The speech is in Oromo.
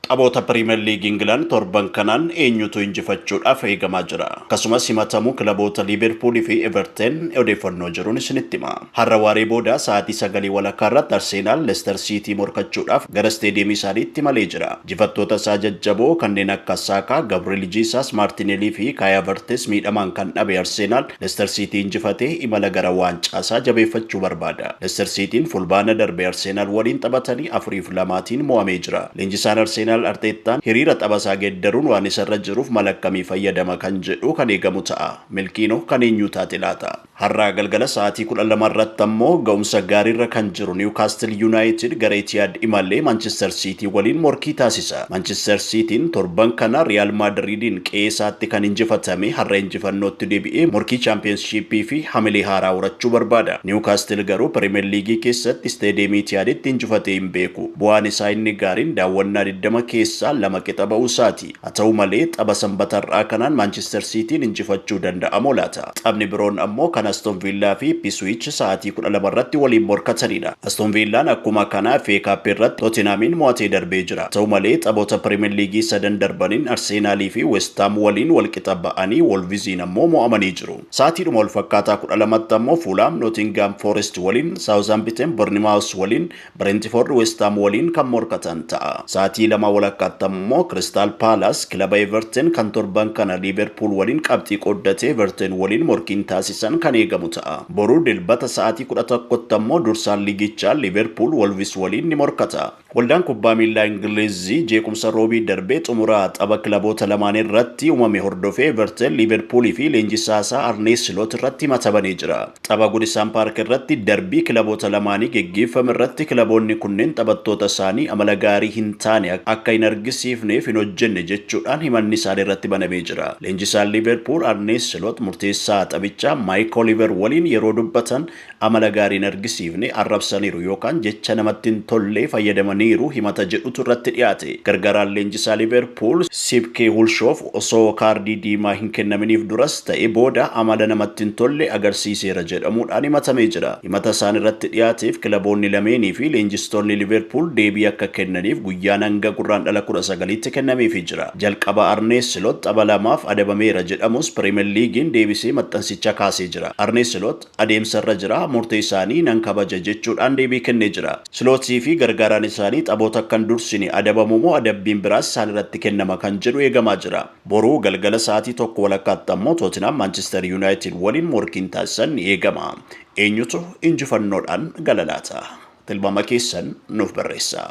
Taphoota Piriimeer Liigii Ingilaan torban kanaan eenyutu injifachuudhaaf eegamaa jira. Akkasumas himatamuu kilaboota Liiverpuulii fi Everton odeeffannoo jiruun isinitti hima. Har'a waaree booda sa'aatii 9 walakkaa irratti Arsenaal Leicester City morkachuudhaaf gara isteediyeemii isaaniitti malee jira. Injifattoota isaa jajjaboo kanneen akka Saakaa, Gabriel Jesus, Martinelli fi Kai Havertz miidhamaan kan dhabe Arsenaal Leicester City injifatee imala gara waancaa isaa jabeeffachuu barbaada. Leicester Cityin fulbaana darbe Arsenaal waliin taphatanii 4-2tiin mo'amee jira. Leenjisaan Arsenaal Arteetaan hiriira taphasaa geeddaruun waan isarra jiruuf mala akkamii fayyadama kan jedhu kan eegamu ta'a. Milkiinoo kan eenyu taate laata? Har'a galgala sa'aatii 12 irratti ammoo ga'umsa gaariirra kan jiru Newcastle United gara Etihad imalee Manchester City waliin morkii taasisa. Manchester Cityin torban kana Real Madridin qe'eesaatti kan injifatame har'a injifannootti deebi'ee morkii Championshipii fi hamilee haaraa horachuu barbaada. Newcastle garuu Premier League keessatti isteediyeemii Etihaditti injifatee hin beeku. Bu'aan isaa inni gaariin daawwannaa 20 keessaa 2 qixa ba'uu isaati. Haa ta'u malee tapha sanbatarraa kanaan Manchester Cityin injifachuu danda'amoo laata? Taphni biroon ammoo kan Aston Villa fi Ipswich sa'aatii 12 irratti waliin morkatanidha. Aston Villaan akkuma kana FA Cup irratti Tottenhamin mo'atee darbee jira. Haa ta'u malee taphoota Premier League sadan darbaniin Arsenaalii fi West Ham waliin wal qixa ba'anii Wolvesin ammoo mo'amanii jiru. Sa'aatiidhuma wal fakkaataa 12tti ammoo Fulham Nottingham Forest waliin, Southampton Bournemouth waliin, Brentford West Ham waliin kan morkatan ta'a. Sa'aatii 2 walakkaatti ammoo Crystal Palace kilaba Everton kan torban kana Liverpool waliin qabxii qooddatee Everton waliin morkiin taasisan kan eegamu ta'a. Boruu dilbata sa'aatii 11tti ammoo dursaan liigichaa Liverpool Wolves waliin ni morkata. Waldaan kubbaa miilaa Ingilizii jeequmsa roobii darbee xumuraa tapha kilaboota lamaan irratti uumame hordofee Everton Liverpool fi leenjisaa isaa Arne Slot irratti himatamanii jira. Tapha Goodison Park irratti darbii kilaboota lamaanii geggeeffame irratti kilaboonni kunneen taphattoota isaanii amala gaarii hin taane akka hin argisiifneef hin hojjenne jechuudhaan himanni isaan irratti banamee jira. Leenjisaan Liverpool Arne Slot murteessaa taphichaa Mike Oliver waliin yeroo dubbatan amala gaarii hin argisiifne arrabsaniiru yookaan jecha namatti hin tolle fayyadamaniiru himata jedhutu irratti dhiyaate. Gargaaraan leenjisaa Liverpool Sipke Hulshoof osoo kaardii diimaa hin kennaminiif duras ta'e booda amala namatti hin tolle agarsiiseera jedhamuudhaan himatamee jira. Himata isaan irratti dhiyaateef kilaboonni lameenii fi leenjistoonni Liverpool deebii akka kennaniif guyyaan hanga gurraandhala 19tti kennameefii jira. Jalqaba Arne Slot tapha lamaaf adabameera jedhamus Premier League'n deebisee maxxansicha kaasee jira. Arne Slot adeemsarra jira, murtee isaanii nan kabaja jechuudhaan deebii kennee jira. Slotii fi gargaaraan isaanii taphoota kan dursine adabamu moo adabbiin biraas isaan irratti kennama kan jedhu eegamaa jira. Boruu galgala sa'aatii 1 walakkaatti ammoo Tottenham Manchester United waliin morkiin taasisan ni eegama. Eenyutu injifannoodhaan gala laata? Tilmaama keessan nuuf barreessaa.